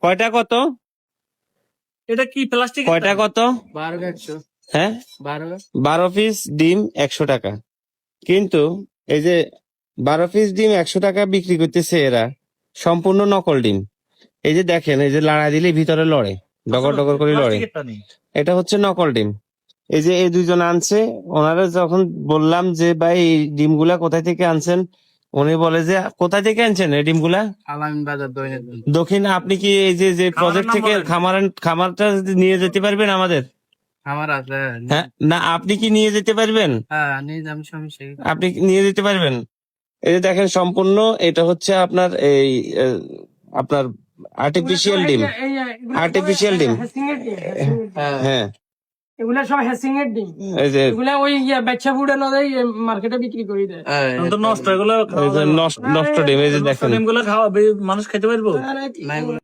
কয়টা কত? এটা কি প্লাস্টিক? কয়টা কত? 12 হ্যাঁ 12 12 পিস ডিম 100 টাকা। কিন্তু এই যে 12 পিস ডিম 100 টাকা বিক্রি করতেছে এরা, সম্পূর্ণ নকল ডিম। এই যে দেখেন, এই যে লাড়া দিলে ভিতরে লড়ে, ডগর ডগর করে লড়ে, প্লাস্টিকেরটা নেই। এটা হচ্ছে নকল ডিম। এই যে এই দুইজন আনছে, ওনারা যখন বললাম যে ভাই এই ডিমগুলা কোথায় থেকে আনছেন, উনি বলে যে কোথায় থেকে আনছেন এই ডিমগুলা? আলামিন বাজার দৈনিক। দক্ষিণ। আপনি কি এই যে যে প্রজেক্ট নাম থেকে বলেন। খামারটা নিয়ে যেতে পারবেন আমাদের? আমার আছে। হ্যাঁ, না আপনি কি নিয়ে যেতে পারবেন? হ্যাঁ, নিয়ে যাম সমস্যা কি? আপনি কি নিয়ে যেতে পারবেন? এই যে দেখেন, সম্পূর্ণ এটা হচ্ছে আপনার এই আপনার আর্টিফিশিয়াল ডিম, আর্টিফিশিয়াল ডিম। হ্যাঁ, এগুলা সব হ্যাসিং এর ডিম। এই যে এগুলা ওই বাচ্চা ফুটানো দেয়, মার্কেটে বিক্রি করে দেয়। তো নষ্ট, এগুলো নষ্ট ডিম। এই যে দেখেন, ডিমগুলো খাওয়া মানুষ খেতে পারবো? আর